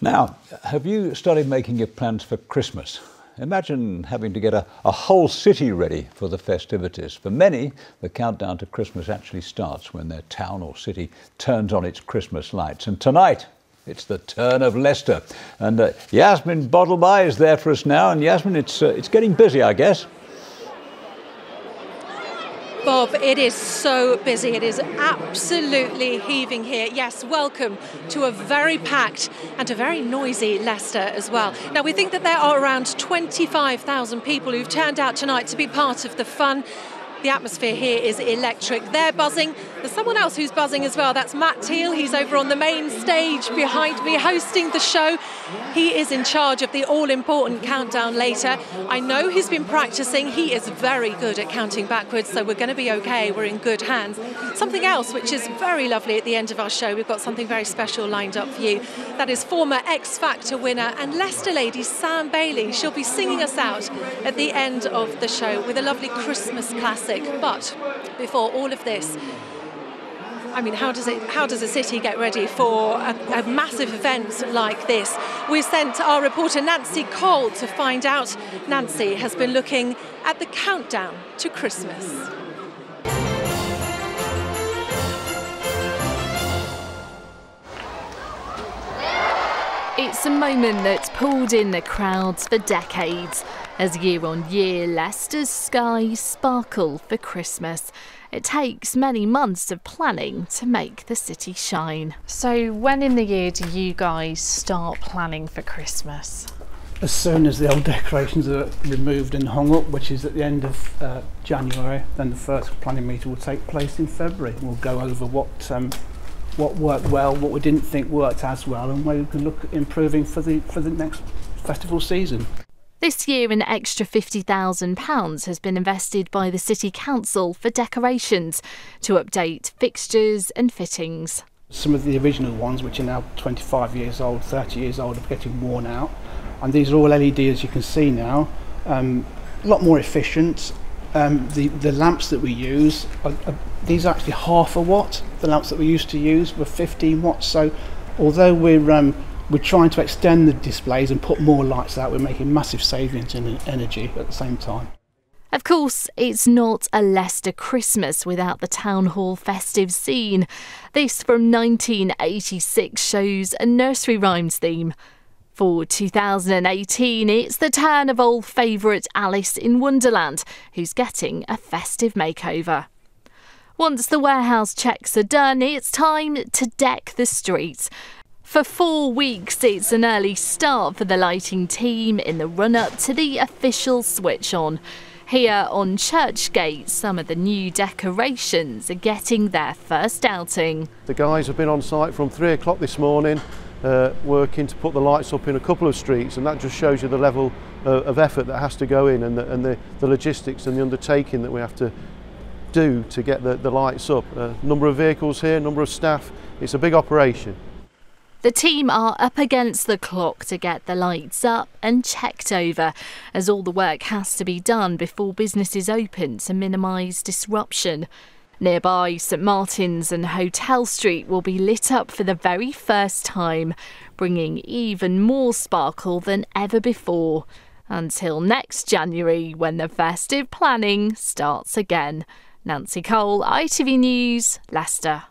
Now, have you started making your plans for Christmas? Imagine having to get a whole city ready for the festivities. For many, the countdown to Christmas actually starts when their town or city turns on its Christmas lights. And tonight, it's the turn of Leicester. And Yasmin Bodalbhai is there for us now. And Yasmin, it's getting busy, I guess. Bob, it is so busy. It is absolutely heaving here. Yes, welcome to a very packed and a very noisy Leicester as well. Now, we think that there are around 25,000 people who've turned out tonight to be part of the fun. The atmosphere here is electric. They're buzzing. There's someone else who's buzzing as well. That's Teale. He's over on the main stage behind me hosting the show. He is in charge of the all-important countdown later. I know he's been practicing. He is very good at counting backwards, so we're going to be okay. We're in good hands. Something else which is very lovely at the end of our show, we've got something very special lined up for you. That is former X Factor winner and Leicester lady Sam Bailey. She'll be singing us out at the end of the show with a lovely Christmas classic. But before all of this, I mean, how does a city get ready for a massive event like this? We sent our reporter Nancy Cole to find out. Nancy has been looking at the countdown to Christmas. It's a moment that's pulled in the crowds for decades, as year on year Leicester's skies sparkle for Christmas. It takes many months of planning to make the city shine. So when in the year do you guys start planning for Christmas? As soon as the old decorations are removed and hung up, which is at the end of January, then the first planning meeting will take place in February. We'll go over what worked well, what we didn't think worked as well, and where we can look at improving for the next festival season. This year an extra £50,000 has been invested by the City Council for decorations to update fixtures and fittings. Some of the original ones, which are now 25 years old, 30 years old, are getting worn out, and these are all LED, as you can see now. A lot more efficient. The lamps that we use, these are actually half a watt. The lamps that we used to use were 15 watts, so although we're trying to extend the displays and put more lights out, we're making massive savings in energy at the same time. Of course, it's not a Leicester Christmas without the town hall festive scene. This from 1986 shows a nursery rhymes theme. For 2018, it's the turn of old favourite Alice in Wonderland, who's getting a festive makeover. Once the warehouse checks are done, it's time to deck the streets. For 4 weeks, it's an early start for the lighting team in the run-up to the official switch on. Here on Churchgate, some of the new decorations are getting their first outing. The guys have been on site from 3 o'clock this morning, working to put the lights up in a couple of streets, and that just shows you the level of effort that has to go in, and the logistics and the undertaking that we have to do to get the lights up. Number of vehicles here, number of staff, it's a big operation. The team are up against the clock to get the lights up and checked over, as all the work has to be done before businesses open to minimise disruption. Nearby, St Martin's and Hotel Street will be lit up for the very first time, bringing even more sparkle than ever before. Until next January, when the festive planning starts again. Nancy Cole, ITV News, Leicester.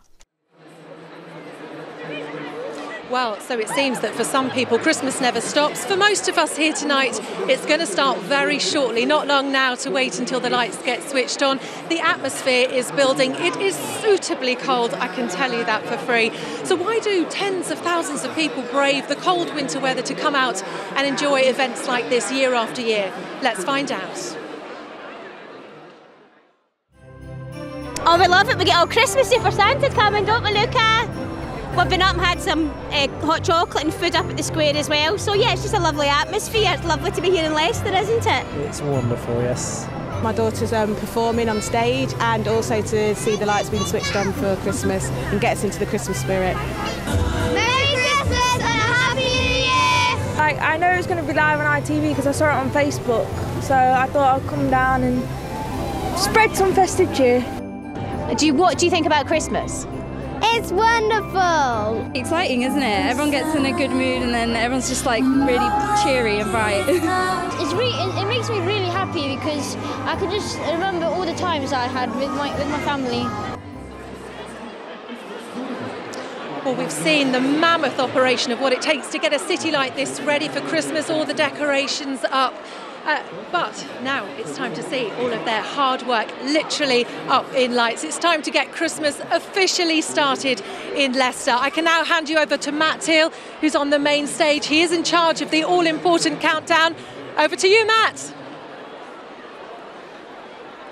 Well, so it seems that for some people, Christmas never stops. For most of us here tonight, it's going to start very shortly. Not long now to wait until the lights get switched on. The atmosphere is building. It is suitably cold, I can tell you that for free. So why do tens of thousands of people brave the cold winter weather to come out and enjoy events like this year after year? Let's find out. Oh, we love it. We get all Christmassy for Santa coming, don't we, Luca? We've been up and had some hot chocolate and food up at the square as well. So yeah, it's just a lovely atmosphere. It's lovely to be here in Leicester, isn't it? It's wonderful, yes. My daughter's performing on stage, and also to see the lights being switched on for Christmas and get us into the Christmas spirit. Merry Christmas and a Happy New Year! I know it was going to be live on ITV because I saw it on Facebook, so I thought I'd come down and spread some festive cheer. What do you think about Christmas? It's wonderful. Exciting, isn't it? Everyone gets in a good mood and then everyone's just like really cheery and bright. It makes me really happy because I can just remember all the times I had with my family. Well, we've seen the mammoth operation of what it takes to get a city like this ready for Christmas, all the decorations up. But now it's time to see all of their hard work literally up in lights. It's time to get Christmas officially started in Leicester. I can now hand you over to Matt Teale, who's on the main stage. He is in charge of the all-important countdown. Over to you, Matt.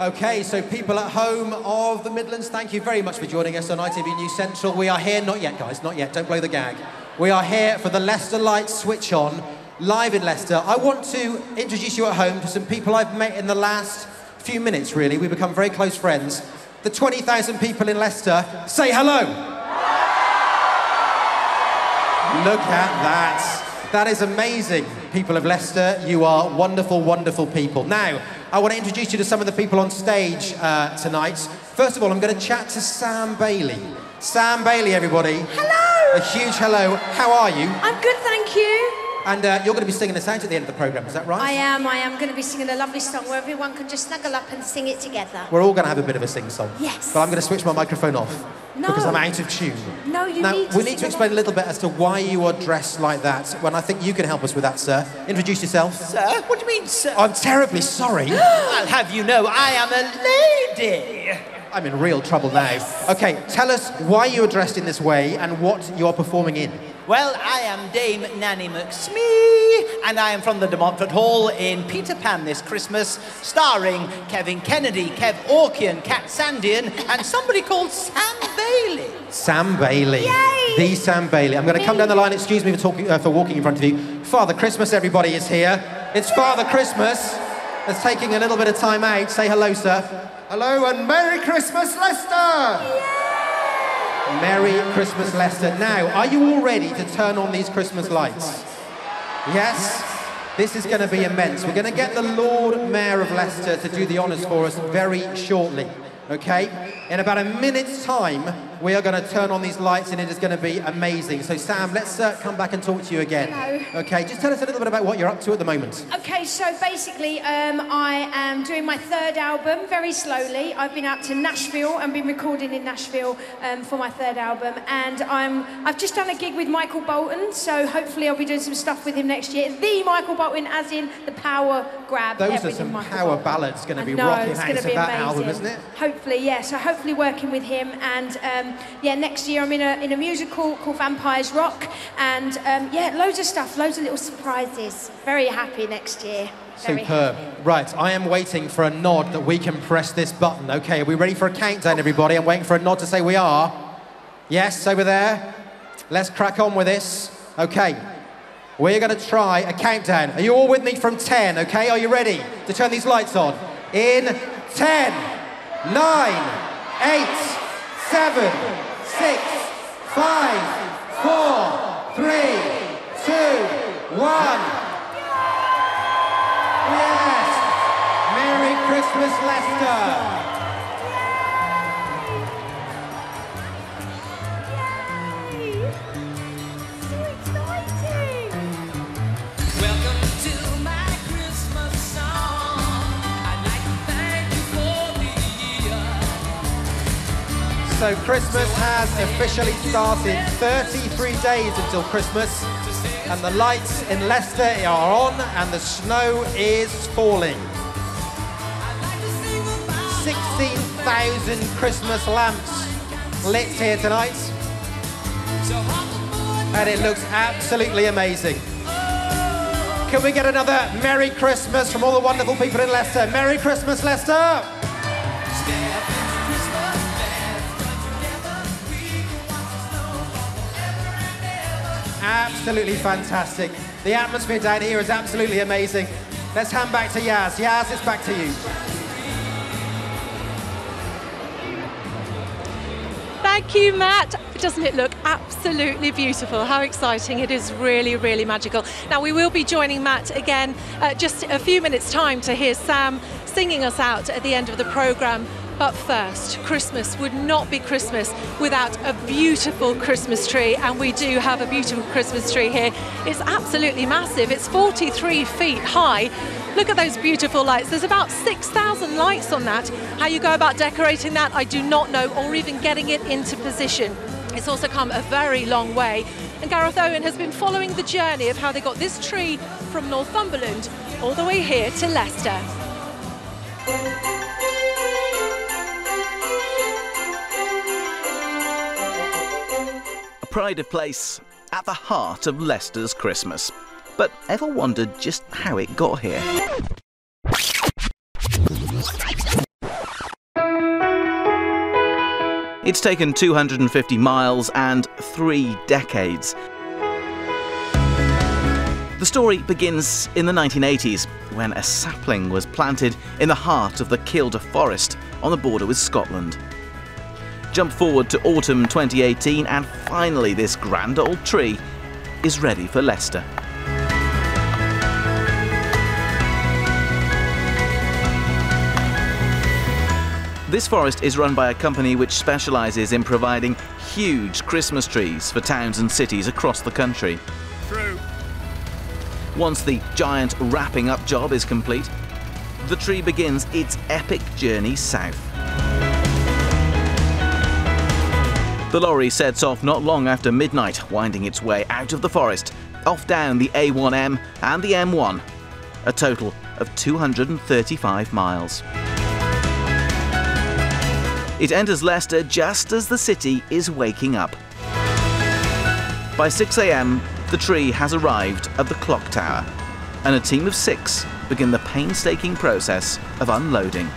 OK, so people at home of the Midlands, thank you very much for joining us on ITV News Central. We are here, not yet, guys, not yet, don't blow the gag. We are here for the Leicester Lights switch on, live in Leicester. I want to introduce you at home to some people I've met in the last few minutes, really. We've become very close friends. The 20,000 people in Leicester, say hello. Look at that. That is amazing, people of Leicester. You are wonderful, wonderful people. Now, I want to introduce you to some of the people on stage tonight. First of all, I'm going to chat to Sam Bailey. Sam Bailey, everybody. Hello! A huge hello. How are you? I'm good, thank you. And you're going to be singing us out at the end of the programme, is that right? I am going to be singing a lovely song where everyone can just snuggle up and sing it together. We're all going to have a bit of a sing-song. Yes. But I'm going to switch my microphone off. No. Because I'm out of tune. No, you now, need to we need to explain a little bit as to why you are dressed like that, when I think you can help us with that, sir. Introduce yourself. Sir? What do you mean, sir? I'm terribly sorry. I'll have you know, I am a lady. I'm in real trouble now. OK, tell us why you are dressed in this way and what you're performing in. Well, I am Dame Nanny McSmee, and I am from the De Montfort Hall in Peter Pan this Christmas, starring Kevin Kennedy, Kev Orkian, Kat Sandian, and somebody called Sam Bailey. Sam Bailey. Yay! The Sam Bailey. I'm going to come down the line. Excuse me for walking in front of you. Father Christmas, everybody, is here. It's Father Christmas. That's taking a little bit of time out. Say hello, sir. Hello and Merry Christmas, Leicester! Yay! Merry Christmas, Leicester. Now, are you all ready to turn on these Christmas lights? Yes? This is going to be immense. We're going to get the Lord Mayor of Leicester to do the honours for us very shortly. Okay? In about a minute's time, we are going to turn on these lights and it is going to be amazing. So, Sam, let's come back and talk to you again. Hello. Okay, just tell us a little bit about what you're up to at the moment. Okay, so basically, I am doing my third album very slowly. I've been out to Nashville and been recording in Nashville for my third album. And I've just done a gig with Michael Bolton, so hopefully I'll be doing some stuff with him next year. The Michael Bolton, as in the power grab. Those are some power ballads going to be rocking out of that album, isn't it? Hopefully, yeah. So hopefully working with him, and yeah, next year I'm in a musical called Vampires Rock, and yeah, loads of stuff, loads of little surprises. Very happy next year. Very Superb. happy. Right, I am waiting for a nod that we can press this button. Okay, are we ready for a countdown, everybody? I'm waiting for a nod to say we are. Yes, over there. Let's crack on with this. Okay, we're going to try a countdown. Are you all with me from 10? Okay, are you ready to turn these lights on? In 10. 9, 8, 7, 6, 5, 4, 3, 2, 1. Yes! Merry Christmas, Leicester! So Christmas has officially started. 33 days until Christmas, and the lights in Leicester are on and the snow is falling. 16,000 Christmas lamps lit here tonight, and it looks absolutely amazing. Can we get another Merry Christmas from all the wonderful people in Leicester? Merry Christmas, Leicester! Absolutely fantastic. The atmosphere down here is absolutely amazing. Let's hand back to Yaz. Yaz, it's back to you. Thank you, Matt. Doesn't it look absolutely beautiful? How exciting. It is really, really magical. Now, we will be joining Matt again just a few minutes' time to hear Sam singing us out at the end of the programme. But first, Christmas would not be Christmas without a beautiful Christmas tree, and we do have a beautiful Christmas tree here. It's absolutely massive. It's 43 feet high. Look at those beautiful lights. There's about 6,000 lights on that. How you go about decorating that, I do not know, or even getting it into position. It's also come a very long way. And Gareth Owen has been following the journey of how they got this tree from Northumberland all the way here to Leicester. A pride of place at the heart of Leicester's Christmas. But ever wondered just how it got here? It's taken 250 miles and 3 decades. The story begins in the 1980s, when a sapling was planted in the heart of the Kielder forest on the border with Scotland. Jump forward to autumn 2018 and finally this grand old tree is ready for Leicester. This forest is run by a company which specialises in providing huge Christmas trees for towns and cities across the country. True. Once the giant wrapping up job is complete, the tree begins its epic journey south. The lorry sets off not long after midnight, winding its way out of the forest, off down the A1M and the M1, a total of 235 miles. It enters Leicester just as the city is waking up. By 6 a.m, the tree has arrived at the clock tower, and a team of 6 begin the painstaking process of unloading.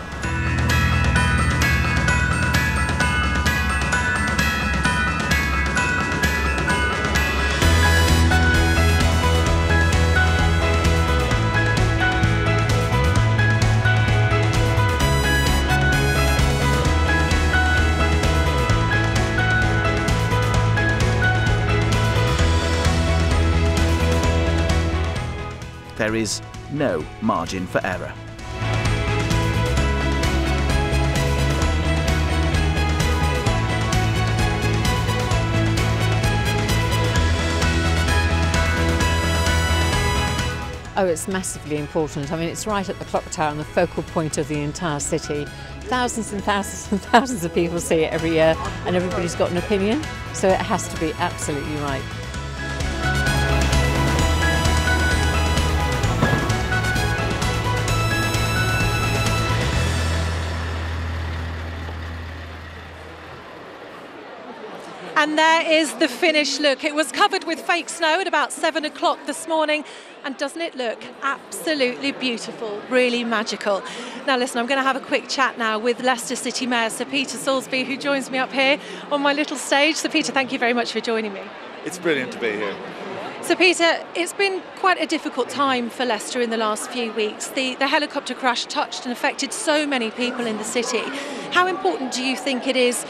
There is no margin for error. Oh, it's massively important. I mean, it's right at the clock tower and the focal point of the entire city. Thousands and thousands and thousands of people see it every year, and everybody's got an opinion, so it has to be absolutely right. And there is the finished look. It was covered with fake snow at about 7 o'clock this morning. And doesn't it look absolutely beautiful, really magical? Now listen, I'm going to have a quick chat now with Leicester City Mayor Sir Peter Soulsby, who joins me up here on my little stage. Sir Peter, thank you very much for joining me. It's brilliant to be here. So Peter, it's been quite a difficult time for Leicester in the last few weeks. The helicopter crash touched and affected so many people in the city. How important do you think it is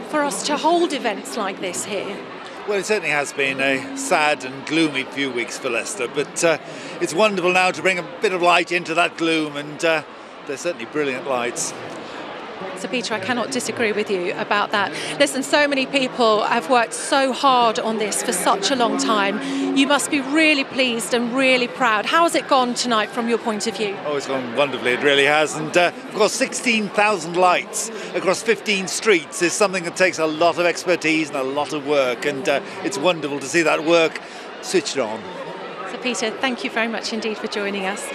for us to hold events like this here? Well, it certainly has been a sad and gloomy few weeks for Leicester, but it's wonderful now to bring a bit of light into that gloom, and they're certainly brilliant lights. So Peter, I cannot disagree with you about that. Listen, so many people have worked so hard on this for such a long time. You must be really pleased and really proud. How has it gone tonight from your point of view? Oh, it's gone wonderfully, it really has. And of course, 16,000 lights across 15 streets is something that takes a lot of expertise and a lot of work. And it's wonderful to see that work switched on. So Peter, thank you very much indeed for joining us.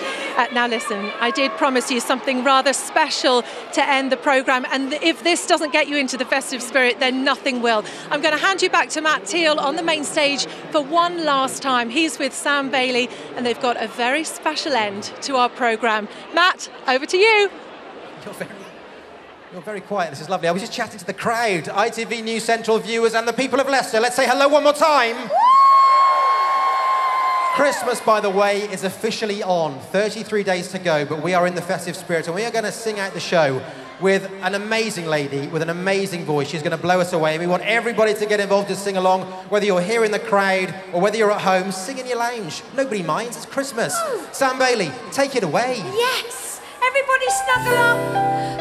Now listen, I did promise you something rather special to end the programme, and if this doesn't get you into the festive spirit, then nothing will. I'm going to hand you back to Matt Teale on the main stage for one last time. He's with Sam Bailey, and they've got a very special end to our programme. Matt, over to you. You're very quiet, this is lovely. I was just chatting to the crowd, ITV News Central viewers and the people of Leicester. Let's say hello one more time. Christmas, by the way, is officially on. 33 days to go, but we are in the festive spirit, and we are going to sing out the show with an amazing lady with an amazing voice. She's going to blow us away. We want everybody to get involved to sing along, whether you're here in the crowd or whether you're at home. Sing in your lounge. Nobody minds. It's Christmas. Sam Bailey, take it away. Yes. Everybody snuggle up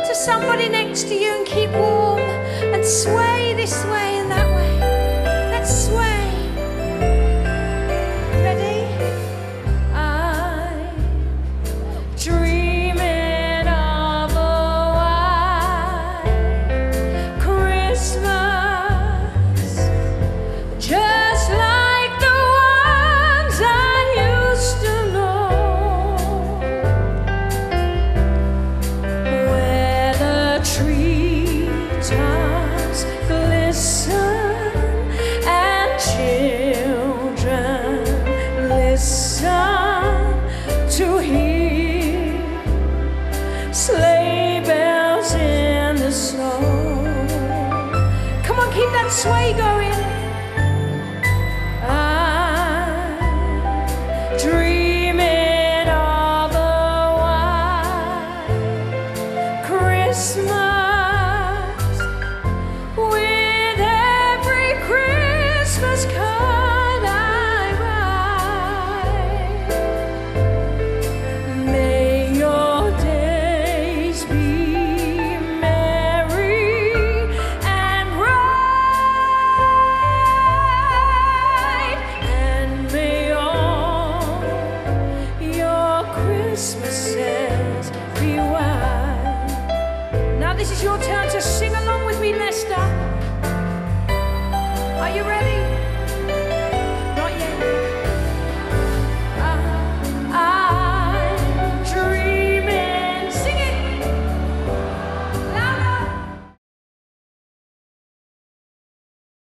to somebody next to you and keep warm and sway this way and that way. Let's sway. Ready? I'm dreaming of a white Christmas, just like the ones I used to know, where the treetops glisten and children listen to hear sleigh bells in the snow. Come on, keep that sway going. I'm dreaming of a white Christmas, with every Christmas card I write. May your days be merry and bright, and may all your Christmases be white. Now this is your turn to sing along with me, Leicester. Are you ready?